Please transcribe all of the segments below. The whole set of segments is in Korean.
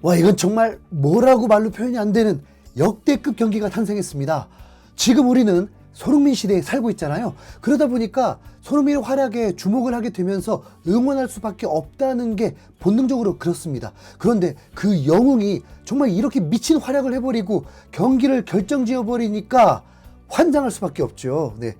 와, 이건 정말 뭐라고 말로 표현이 안 되는 역대급 경기가 탄생했습니다. 지금 우리는 손흥민 시대에 살고 있잖아요. 그러다 보니까 손흥민의 활약에 주목을 하게 되면서 응원할 수밖에 없다는 게 본능적으로 그렇습니다. 그런데 그 영웅이 정말 이렇게 미친 활약을 해버리고 경기를 결정지어버리니까 환장할 수밖에 없죠. 네,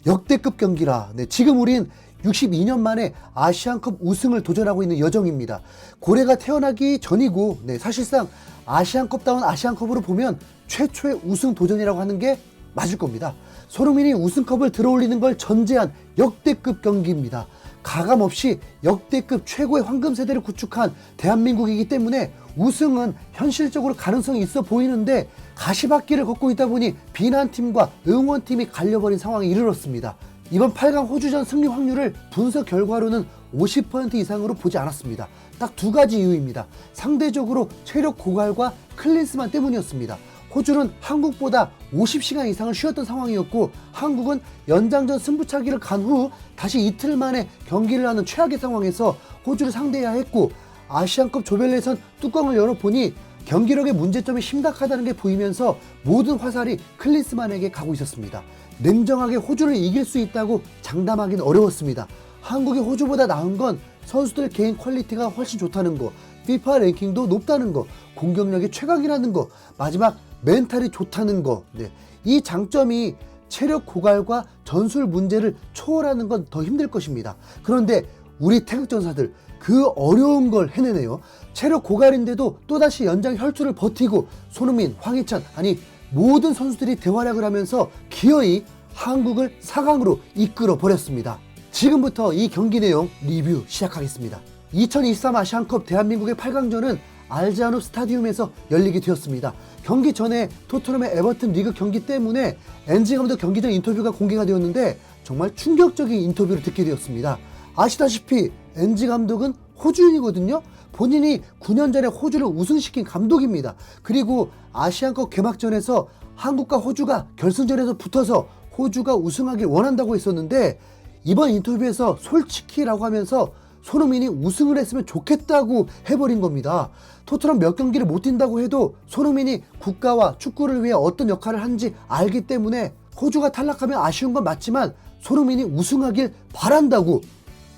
역대급 경기라. 네, 지금 우린 62년 만에 아시안컵 우승을 도전하고 있는 여정입니다. 고래가 태어나기 전이고, 네, 사실상 아시안컵다운 아시안컵으로 보면 최초의 우승 도전이라고 하는 게 맞을 겁니다. 손흥민이 우승컵을 들어올리는 걸 전제한 역대급 경기입니다. 가감없이 역대급 최고의 황금 세대를 구축한 대한민국이기 때문에 우승은 현실적으로 가능성이 있어 보이는데 가시밭길을 걷고 있다 보니 비난팀과 응원팀이 갈려버린 상황에 이르렀습니다. 이번 8강 호주전 승리 확률을 분석 결과로는 50% 이상으로 보지 않았습니다. 딱 두 가지 이유입니다. 상대적으로 체력 고갈과 클린스만 때문이었습니다. 호주는 한국보다 50시간 이상을 쉬었던 상황이었고, 한국은 연장전 승부차기를 간 후 다시 이틀 만에 경기를 하는 최악의 상황에서 호주를 상대해야 했고, 아시안컵 조별예선 뚜껑을 열어보니 경기력의 문제점이 심각하다는 게 보이면서 모든 화살이 클린스만에게 가고 있었습니다. 냉정하게 호주를 이길 수 있다고 장담하기는 어려웠습니다. 한국이 호주보다 나은 건 선수들 개인 퀄리티가 훨씬 좋다는 거, FIFA 랭킹도 높다는 거, 공격력이 최강이라는 거, 마지막 멘탈이 좋다는 거. 네, 이 장점이 체력 고갈과 전술 문제를 초월하는 건 더 힘들 것입니다. 그런데 우리 태극전사들 그 어려운 걸 해내네요. 체력 고갈인데도 또다시 연장 혈투를 버티고 손흥민, 황희찬, 아니 모든 선수들이 대활약을 하면서 기어이 한국을 4강으로 이끌어 버렸습니다. 지금부터 이 경기 내용 리뷰 시작하겠습니다. 2023 아시안컵 대한민국의 8강전은 알자누 스타디움에서 열리게 되었습니다. 경기 전에 토트넘의 에버튼 리그 경기 때문에 엔지 감독 경기 전 인터뷰가 공개가 되었는데 정말 충격적인 인터뷰를 듣게 되었습니다. 아시다시피 엔지 감독은 호주인이거든요. 본인이 9년 전에 호주를 우승시킨 감독입니다. 그리고 아시안컵 개막전에서 한국과 호주가 결승전에서 붙어서 호주가 우승하길 원한다고 했었는데, 이번 인터뷰에서 솔직히라고 하면서 손흥민이 우승을 했으면 좋겠다고 해버린 겁니다. 토트넘 몇 경기를 못 뛴다고 해도 손흥민이 국가와 축구를 위해 어떤 역할을 하는지 알기 때문에 호주가 탈락하면 아쉬운 건 맞지만 손흥민이 우승하길 바란다고,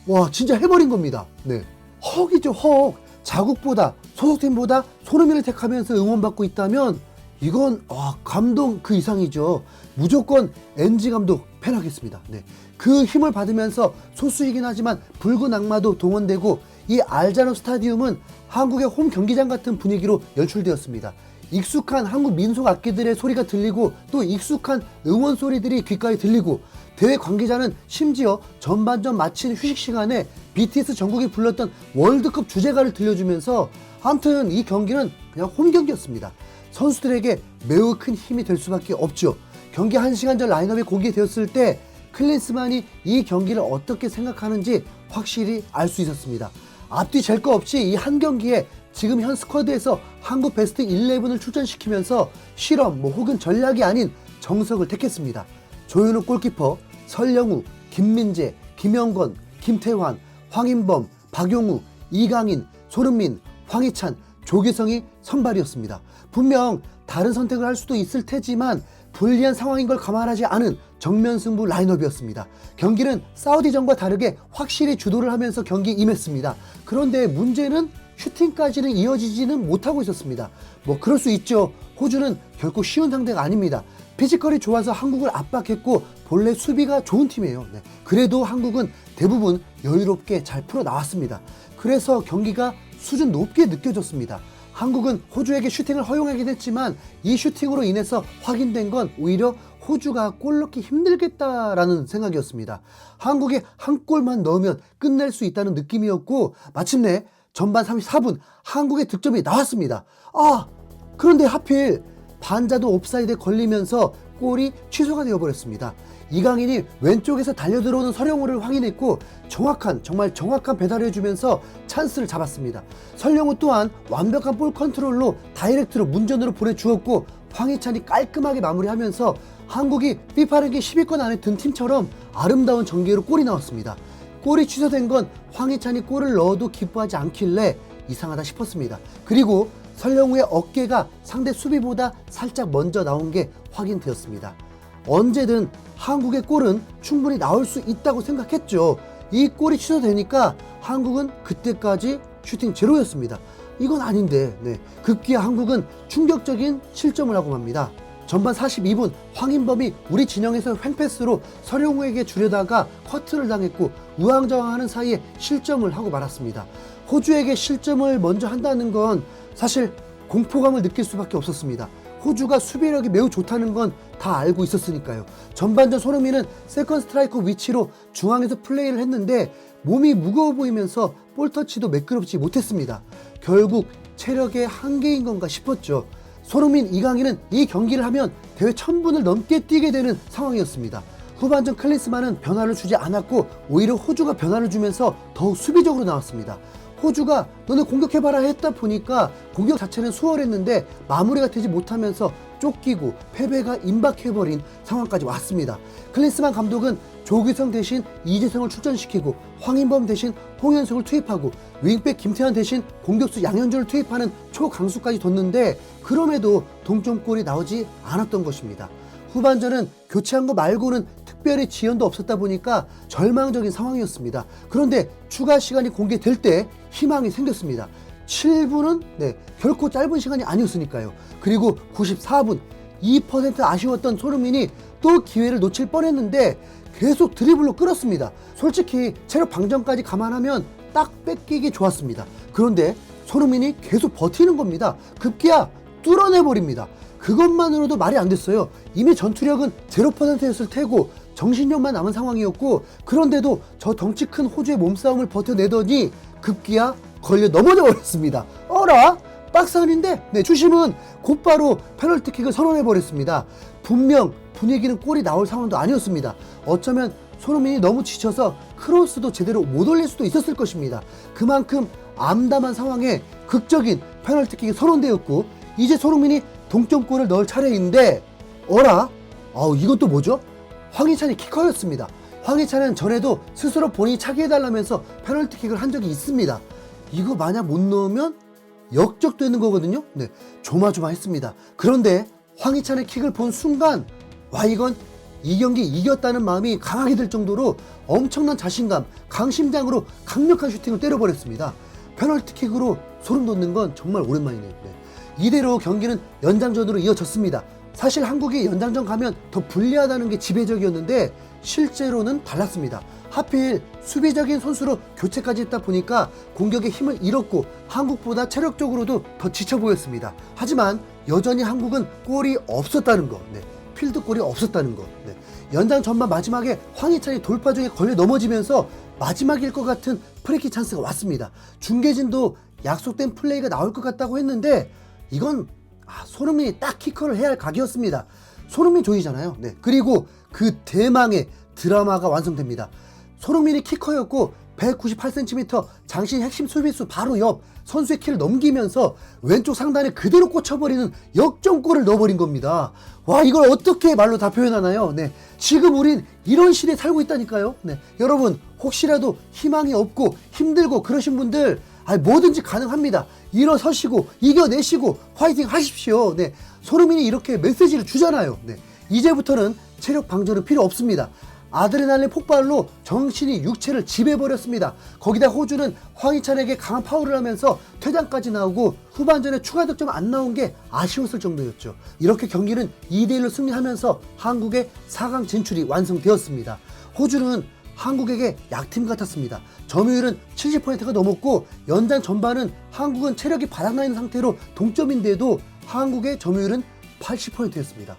와, 진짜 해버린 겁니다. 네, 헉이죠, 헉. 자국보다 소속팀보다 손흥민을 택하면서 응원받고 있다면 이건 감동 그 이상이죠. 무조건 NG 감독 팬하겠습니다. 네, 그 힘을 받으면서 소수이긴 하지만 붉은 악마도 동원되고, 이 알자누 스타디움은 한국의 홈 경기장 같은 분위기로 연출되었습니다. 익숙한 한국 민속 악기들의 소리가 들리고 또 익숙한 응원 소리들이 귓가에 들리고, 대회 관계자는 심지어 전반전 마친 휴식 시간에 BTS 전국이 불렀던 월드컵 주제가를 들려주면서, 아무튼 이 경기는 그냥 홈 경기였습니다. 선수들에게 매우 큰 힘이 될 수밖에 없죠. 경기 1시간 전 라인업이 공개되었을 때 클린스만이 이 경기를 어떻게 생각하는지 확실히 알 수 있었습니다. 앞뒤 잴 거 없이 이 한 경기에 지금 현 스쿼드에서 한국 베스트 11을 출전시키면서 실험 혹은 전략이 아닌 정석을 택했습니다. 조현우 골키퍼, 설영우, 김민재, 김영권, 김태환, 황인범, 박용우, 이강인, 손흥민, 황희찬, 조규성이 선발이었습니다. 분명 다른 선택을 할 수도 있을 테지만 불리한 상황인 걸 감안하지 않은 정면 승부 라인업이었습니다. 경기는 사우디전과 다르게 확실히 주도를 하면서 경기에 임했습니다. 그런데 문제는 슈팅까지는 이어지지는 못하고 있었습니다. 그럴 수 있죠. 호주는 결코 쉬운 상대가 아닙니다. 피지컬이 좋아서 한국을 압박했고 본래 수비가 좋은 팀이에요. 네, 그래도 한국은 대부분 여유롭게 잘 풀어 나왔습니다. 그래서 경기가 수준 높게 느껴졌습니다. 한국은 호주에게 슈팅을 허용하긴 했지만 이 슈팅으로 인해서 확인된 건 오히려 호주가 골 넣기 힘들겠다라는 생각이었습니다. 한국이 한 골만 넣으면 끝낼 수 있다는 느낌이었고, 마침내 전반 34분 한국의 득점이 나왔습니다. 그런데 하필 반자도 옵사이드에 걸리면서 골이 취소가 되어버렸습니다. 이강인이 왼쪽에서 달려들어오는 설영우를 확인했고 정말 정확한 배달을 해주면서 찬스를 잡았습니다. 설영우 또한 완벽한 볼 컨트롤로 다이렉트로 문전으로 보내주었고, 황희찬이 깔끔하게 마무리하면서 한국이 FIFA 랭킹 10위권 안에 든 팀처럼 아름다운 전개로 골이 나왔습니다. 골이 취소된 건 황희찬이 골을 넣어도 기뻐하지 않길래 이상하다 싶었습니다. 그리고 설령우의 어깨가 상대 수비보다 살짝 먼저 나온 게 확인되었습니다. 언제든 한국의 골은 충분히 나올 수 있다고 생각했죠. 이 골이 취소되니까 한국은 그때까지 슈팅 제로였습니다. 이건 아닌데 급기야 한국은 충격적인 실점을 하고 맙니다. 전반 42분 황인범이 우리 진영에서 횡패스로 설용우에게 주려다가 커트를 당했고 우왕좌왕하는 사이에 실점을 하고 말았습니다. 호주에게 실점을 먼저 한다는 건 사실 공포감을 느낄 수밖에 없었습니다. 호주가 수비력이 매우 좋다는 건 다 알고 있었으니까요. 전반전 손흥민은 세컨 스트라이커 위치로 중앙에서 플레이를 했는데 몸이 무거워 보이면서 볼터치도 매끄럽지 못했습니다. 결국 체력의 한계인 건가 싶었죠. 손흥민, 이강인은 이 경기를 하면 대회 1000분을 넘게 뛰게 되는 상황이었습니다. 후반전 클린스만은 변화를 주지 않았고 오히려 호주가 변화를 주면서 더욱 수비적으로 나왔습니다. 호주가 너네 공격해봐라 했다 보니까 공격 자체는 수월했는데 마무리가 되지 못하면서 쫓기고 패배가 임박해버린 상황까지 왔습니다. 클린스만 감독은 조규성 대신 이재성을 출전시키고 황인범 대신 홍현석을 투입하고 윙백 김태환 대신 공격수 양현종을 투입하는 초강수까지 뒀는데 그럼에도 동점골이 나오지 않았던 것입니다. 후반전은 교체한 거 말고는 특별히 지연도 없었다 보니까 절망적인 상황이었습니다. 그런데 추가 시간이 공개될 때 희망이 생겼습니다. 7분은 결코 짧은 시간이 아니었으니까요. 그리고 94분 2% 아쉬웠던 손흥민이 또 기회를 놓칠 뻔했는데 계속 드리블로 끌었습니다. 솔직히 체력 방전까지 감안하면 딱 뺏기기 좋았습니다. 그런데 손흥민이 계속 버티는 겁니다. 급기야 뚫어내버립니다. 그것만으로도 말이 안 됐어요. 이미 전투력은 0%였을 테고 정신력만 남은 상황이었고 그런데도 저 덩치 큰 호주의 몸싸움을 버텨내더니 급기야 걸려 넘어져 버렸습니다. 어라? 박스 안인데 주심은 곧바로 페널티킥을 선언해버렸습니다. 분명 분위기는 골이 나올 상황도 아니었습니다. 어쩌면 손흥민이 너무 지쳐서 크로스도 제대로 못 올릴 수도 있었을 것입니다. 그만큼 암담한 상황에 극적인 페널티킥이 선언되었고 이제 손흥민이 동점골을 넣을 차례인데 어라? 이건 또 뭐죠? 황희찬이 키커였습니다. 황희찬은 전에도 스스로 본인이 차게 해달라면서 페널티킥을 한 적이 있습니다. 이거 만약 못 넣으면 역적되는 거거든요. 조마조마했습니다. 그런데 황희찬의 킥을 본 순간 이건 이 경기 이겼다는 마음이 강하게 들 정도로 엄청난 자신감, 강심장으로 강력한 슈팅을 때려버렸습니다. 페널티킥으로 소름 돋는 건 정말 오랜만이네요. 이대로 경기는 연장전으로 이어졌습니다. 사실 한국이 연장전 가면 더 불리하다는 게 지배적이었는데 실제로는 달랐습니다. 하필 수비적인 선수로 교체까지 했다 보니까 공격의 힘을 잃었고 한국보다 체력적으로도 더 지쳐 보였습니다. 하지만 여전히 한국은 골이 없었다는 거, 필드골이 없었다는 거. 연장 전반 마지막에 황희찬이 돌파 중에 걸려 넘어지면서 마지막일 것 같은 프리킥 찬스가 왔습니다. 중계진도 약속된 플레이가 나올 것 같다고 했는데 이건 손흥민이 딱 키커를 해야 할 각이었습니다. 손흥민 조이잖아요. 그리고 그 대망의 드라마가 완성됩니다. 손흥민이 키커였고 198cm 장신 핵심 수비수 바로 옆 선수의 키를 넘기면서 왼쪽 상단에 그대로 꽂혀버리는 역전골을 넣어버린 겁니다. 이걸 어떻게 말로 다 표현하나요? 지금 우린 이런 시대에 살고 있다니까요. 여러분 혹시라도 희망이 없고 힘들고 그러신 분들 뭐든지 가능합니다. 일어서시고 이겨내시고 화이팅 하십시오. 손흥민이 이렇게 메시지를 주잖아요. 이제부터는 체력 방전은 필요 없습니다. 아드레날린 폭발로 정신이 육체를 지배해버렸습니다. 거기다 호주는 황희찬에게 강한 파울을 하면서 퇴장까지 나오고 후반전에 추가 득점 안 나온 게 아쉬웠을 정도였죠. 이렇게 경기는 2대1로 승리하면서 한국의 4강 진출이 완성되었습니다. 호주는 한국에게 약팀 같았습니다. 점유율은 70%가 넘었고 연장 전반은 한국은 체력이 바닥나 있는 상태로 동점인데도 한국의 점유율은 80%였습니다.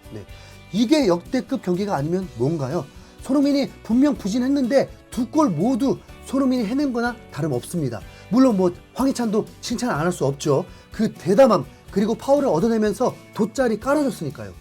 이게 역대급 경기가 아니면 뭔가요? 손흥민이 분명 부진했는데 두 골 모두 손흥민이 해낸 거나 다름없습니다. 물론 황희찬도 칭찬 안 할 수 없죠. 그 대담함 그리고 파울을 얻어내면서 돗자리 깔아줬으니까요.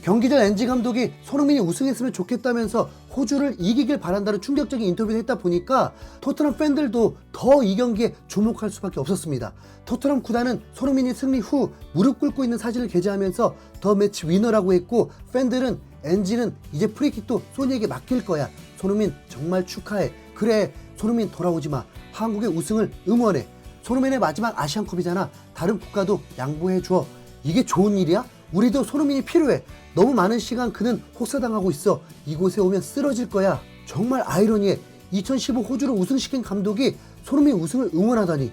경기 전 엔지 감독이 손흥민이 우승했으면 좋겠다면서 호주를 이기길 바란다는 충격적인 인터뷰를 했다 보니까 토트넘 팬들도 더 이 경기에 주목할 수밖에 없었습니다. 토트넘 구단은 손흥민이 승리 후 무릎 꿇고 있는 사진을 게재하면서 더 매치 위너라고 했고 팬들은 엔지는 이제 프리킥도 소니에게 맡길 거야. 손흥민 정말 축하해. 그래 손흥민 돌아오지 마. 한국의 우승을 응원해. 손흥민의 마지막 아시안컵이잖아. 다른 국가도 양보해줘. 이게 좋은 일이야? 우리도 손흥민이 필요해. 너무 많은 시간 그는 혹사당하고 있어. 이곳에 오면 쓰러질 거야. 정말 아이러니해. 2015 호주를 우승시킨 감독이 손흥민 우승을 응원하다니.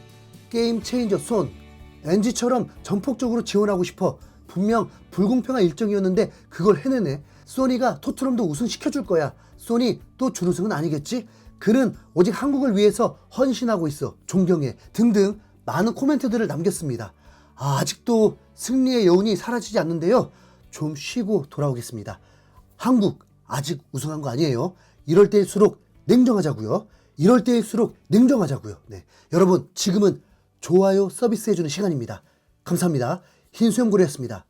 게임 체인저 손. NG처럼 전폭적으로 지원하고 싶어. 분명 불공평한 일정이었는데 그걸 해내네. 소니가 토트넘도 우승시켜줄 거야. 소니 또 준우승은 아니겠지? 그는 오직 한국을 위해서 헌신하고 있어. 존경해. 등등 많은 코멘트들을 남겼습니다. 아직도 승리의 여운이 사라지지 않는데요. 좀 쉬고 돌아오겠습니다. 한국 아직 우승한 거 아니에요. 이럴 때일수록 냉정하자고요. 이럴 때일수록 냉정하자고요. 네. 여러분 지금은 좋아요 서비스 해주는 시간입니다. 감사합니다. 흰수염고래였습니다.